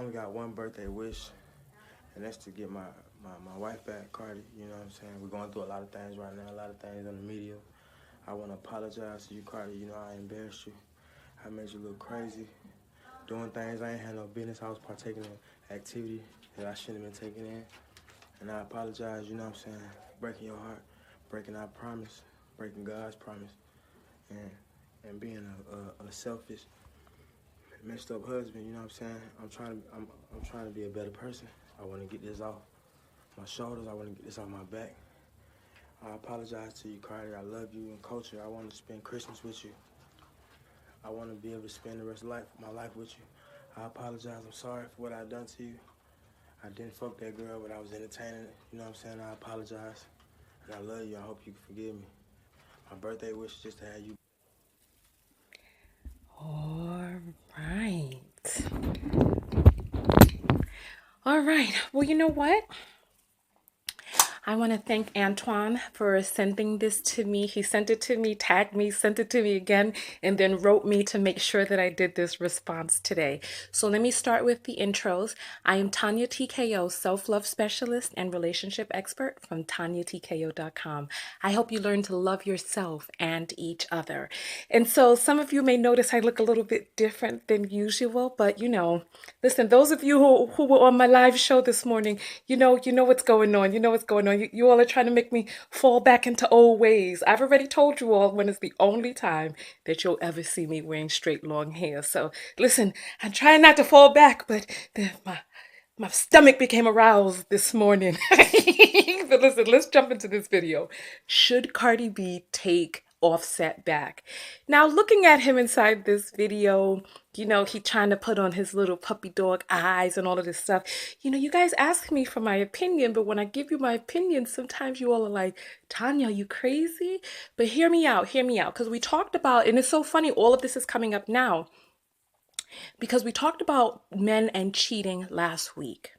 only got one birthday wish, and that's to get my wife back, Cardi. You know what I'm saying? We're going through a lot of things right now, a lot of things in the media. I want to apologize to you, Cardi. You know, I embarrassed you. I made you look crazy, doing things I ain't had no business. I was partaking in activity that I shouldn't have been taking in. And I apologize, you know what I'm saying? Breaking your heart, breaking our promise, breaking God's promise, and being a selfish, messed up husband, you know what I'm saying? I'm trying to be a better person. I want to get this off my shoulders. I want to get this off my back. I apologize to you, Cardi. I love you and culture. I want to spend Christmas with you. I want to be able to spend the rest of my life with you. I apologize. I'm sorry for what I done to you. I didn't fuck that girl, but I was entertaining it. You know what I'm saying? I apologize. And I love you. I hope you can forgive me. My birthday wish is just to have you. All right. All right. Well, you know what? I want to thank Antoine for sending this to me. He sent it to me, tagged me, sent it to me again, and then wrote me to make sure that I did this response today. So let me start with the intros. I am Tonya TKO, self-love specialist and relationship expert from TonyaTKO.com. I help you learn to love yourself and each other. And so some of you may notice I look a little bit different than usual, but listen, those of you who were on my live show this morning, you know what's going on. You know what's going on. You all are trying to make me fall back into old ways. I've already told you all when it's the only time that you'll ever see me wearing straight long hair. So listen, I'm trying not to fall back, but my stomach became aroused this morning. But listen, let's jump into this video. Should Cardi B take Offset back? Now, looking at him inside this video, he trying to put on his little puppy dog eyes and all of this stuff. You guys ask me for my opinion, but when I give you my opinion, sometimes you all are like, Tonya, you crazy? But hear me out, because we talked about, and it's so funny, all of this is coming up now, because we talked about men and cheating last week.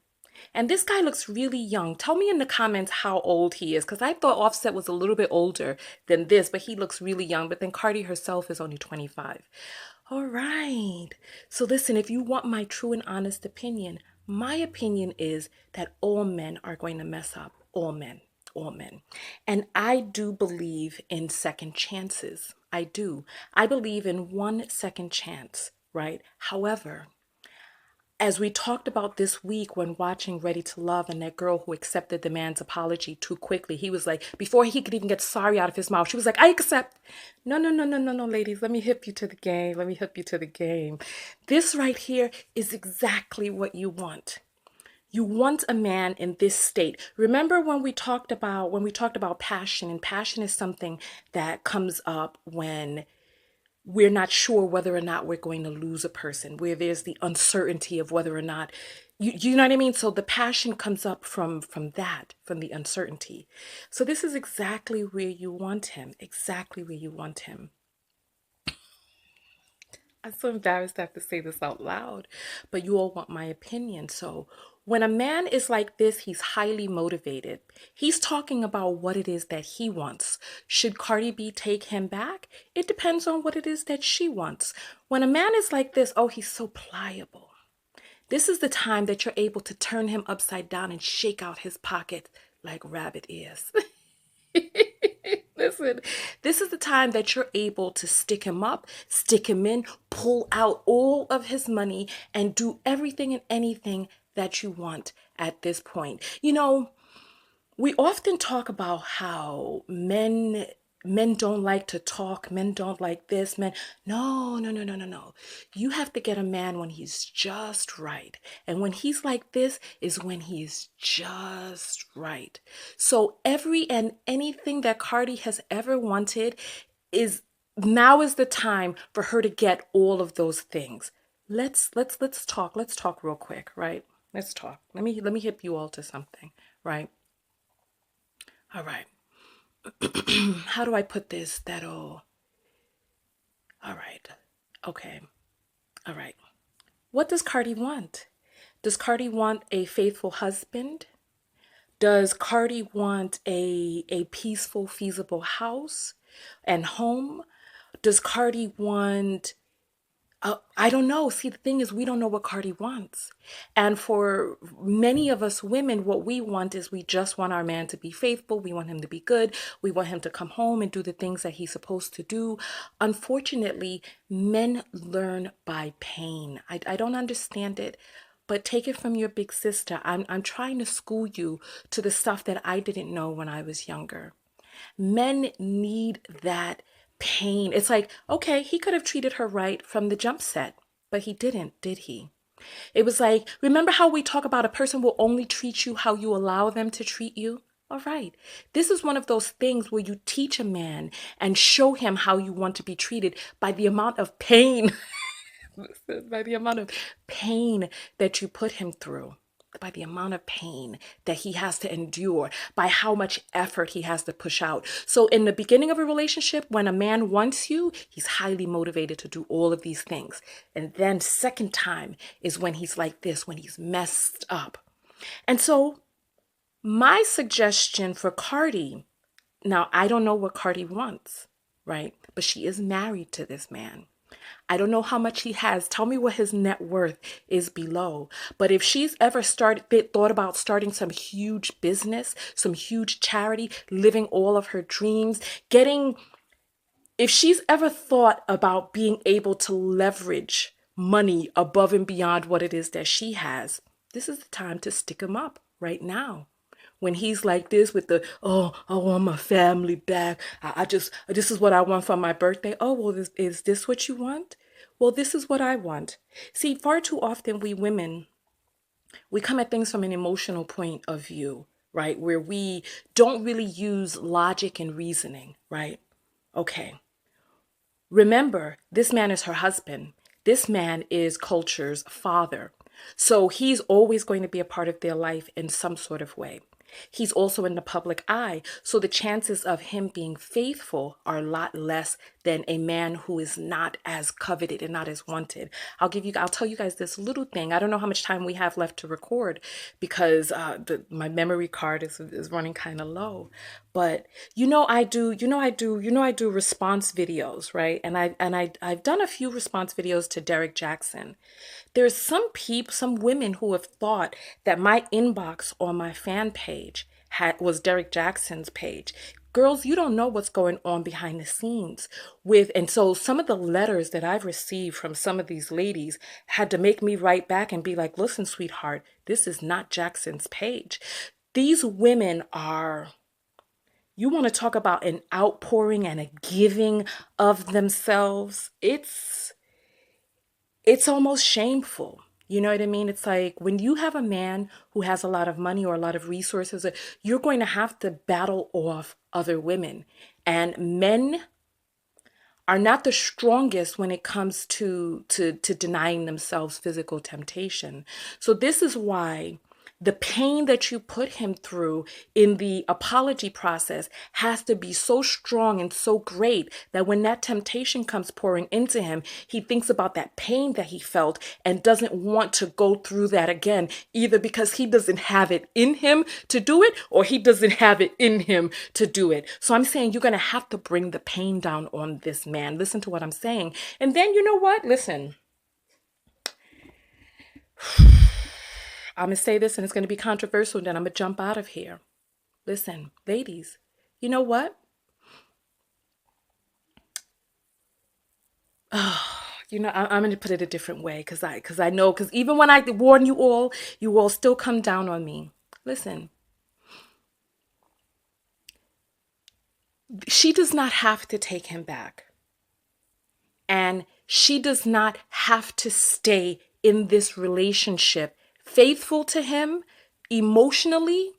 And this guy looks really young. Tell me in the comments how old he is, because I thought Offset was a little bit older than this, but he looks really young. But then Cardi herself is only 25. All right. So listen, if you want my true and honest opinion, my opinion is that all men are going to mess up. All men. All men. And I do believe in second chances. I do. I believe in one second chance, right? However, as we talked about this week when watching Ready to Love and that girl who accepted the man's apology too quickly, he was like, before he could even get sorry out of his mouth, she was like, I accept. No, no, no, no, no, no, ladies, let me hip you to the game. Let me hip you to the game. This right here is exactly what you want. You want a man in this state. Remember when we talked about passion, and passion is something that comes up when we're not sure whether or not we're going to lose a person, where there's the uncertainty of whether or not you know what I mean? So the passion comes up from the uncertainty. So this is exactly where you want him, exactly where you want him. I'm so embarrassed to have to say this out loud, but you all want my opinion. So when a man is like this, he's highly motivated. He's talking about what it is that he wants. Should Cardi B take him back? It depends on what it is that she wants. When a man is like this, oh, he's so pliable. This is the time that you're able to turn him upside down and shake out his pocket like rabbit ears. Listen, this is the time that you're able to stick him up, stick him in, pull out all of his money, and do everything and anything that you want at this point. We often talk about how men don't like to talk, men don't like this, men. No, no, no, no, no, no. You have to get a man when he's just right. And when he's like this is when he's just right. So every and anything that Cardi has ever wanted is now is the time for her to get all of those things. Let's talk. Let's talk real quick, right? Let's talk. Let me hip you all to something, right? All right. How do I put this? All right. Okay. All right. What does Cardi want? Does Cardi want a faithful husband? Does Cardi want a peaceful, feasible house and home? Does Cardi want I don't know. See, the thing is, we don't know what Cardi wants. And for many of us women, what we want is we just want our man to be faithful. We want him to be good. We want him to come home and do the things that he's supposed to do. Unfortunately, men learn by pain. I don't understand it. But take it from your big sister. I'm trying to school you to the stuff that I didn't know when I was younger. Men need that pain. It's like, okay, he could have treated her right from the jump set, but he didn't, did he? It was like, remember how we talk about a person will only treat you how you allow them to treat you? All right. This is one of those things where you teach a man and show him how you want to be treated by the amount of pain, by the amount of pain that you put him through, by the amount of pain that he has to endure, by how much effort he has to push out. So in the beginning of a relationship, when a man wants you, he's highly motivated to do all of these things. And then second time is when he's like this, when he's messed up. And so my suggestion for Cardi, now I don't know what Cardi wants, right? But she is married to this man. I don't know how much he has. Tell me what his net worth is below. But if she's ever thought about starting some huge business, some huge charity, living all of her dreams, if she's ever thought about being able to leverage money above and beyond what it is that she has, this is the time to stick him up right now. When he's like this with the, oh, I want my family back. This is what I want for my birthday. Oh, well, is this what you want? Well, this is what I want. See, far too often we women, we come at things from an emotional point of view, right? Where we don't really use logic and reasoning, right? Okay. Remember, this man is her husband. This man is culture's father. So he's always going to be a part of their life in some sort of way. He's also in the public eye, so the chances of him being faithful are a lot less than a man who is not as coveted and not as wanted. I'll tell you guys this little thing. I don't know how much time we have left to record because my memory card is running kind of low. But I do response videos, right? And I've done a few response videos to Derek Jackson. There's some women who have thought that my inbox on my fan page was Derek Jackson's page. Girls, you don't know what's going on behind the scenes and so some of the letters that I've received from some of these ladies had to make me write back and be like, listen, sweetheart, this is not Jackson's page. These women you want to talk about an outpouring and a giving of themselves. It's almost shameful. You know what I mean? It's like when you have a man who has a lot of money or a lot of resources, you're going to have to battle off other women. And men are not the strongest when it comes to denying themselves physical temptation. So this is why the pain that you put him through in the apology process has to be so strong and so great that when that temptation comes pouring into him, he thinks about that pain that he felt and doesn't want to go through that again, either because he doesn't have it in him to do it or he doesn't have it in him to do it. So I'm saying you're going to have to bring the pain down on this man. Listen to what I'm saying. And then you know what? Listen. I'm going to say this and it's going to be controversial and then I'm going to jump out of here. Listen, ladies, you know what? I'm going to put it a different way because even when I warn you all still come down on me. Listen, she does not have to take him back. And she does not have to stay in this relationship faithful to him emotionally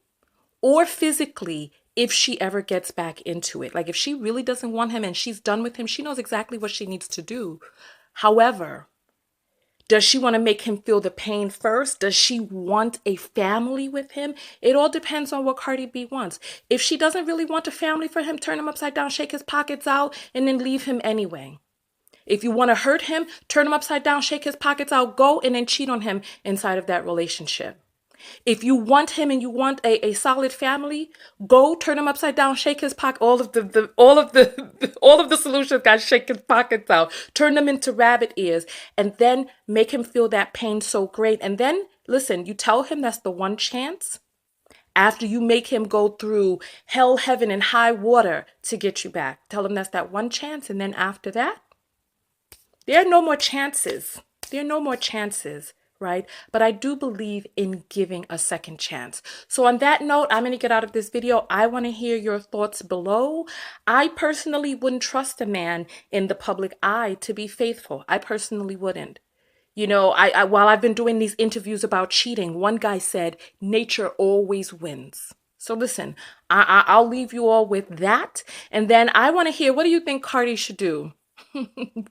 or physically if she ever gets back into it. Like if she really doesn't want him and she's done with him, she knows exactly what she needs to do. However, does she want to make him feel the pain first? Does she want a family with him? It all depends on what Cardi B wants. If she doesn't really want a family for him, turn him upside down, shake his pockets out, and then leave him anyway. If you want to hurt him, turn him upside down, shake his pockets out, go and then cheat on him inside of that relationship. If you want him and you want a solid family, go turn him upside down, shake his pocket. All of the solutions, guys, shake his pockets out, turn them into rabbit ears, and then make him feel that pain so great. And then listen, you tell him that's the one chance after you make him go through hell, heaven, and high water to get you back. Tell him that's that one chance, and then after that, there are no more chances. There are no more chances, right? But I do believe in giving a second chance. So on that note, I'm going to get out of this video. I want to hear your thoughts below. I personally wouldn't trust a man in the public eye to be faithful. I personally wouldn't. You know, while I've been doing these interviews about cheating, one guy said, nature always wins. So listen, I'll leave you all with that. And then I want to hear, what do you think Cardi should do?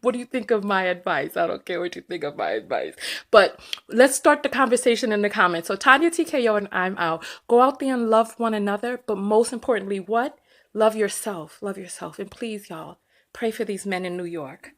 What do you think of my advice? I don't care what you think of my advice. But let's start the conversation in the comments. So Tonya TKO and I'm out. Go out there and love one another. But most importantly, what? Love yourself. Love yourself. And please, y'all, pray for these men in New York.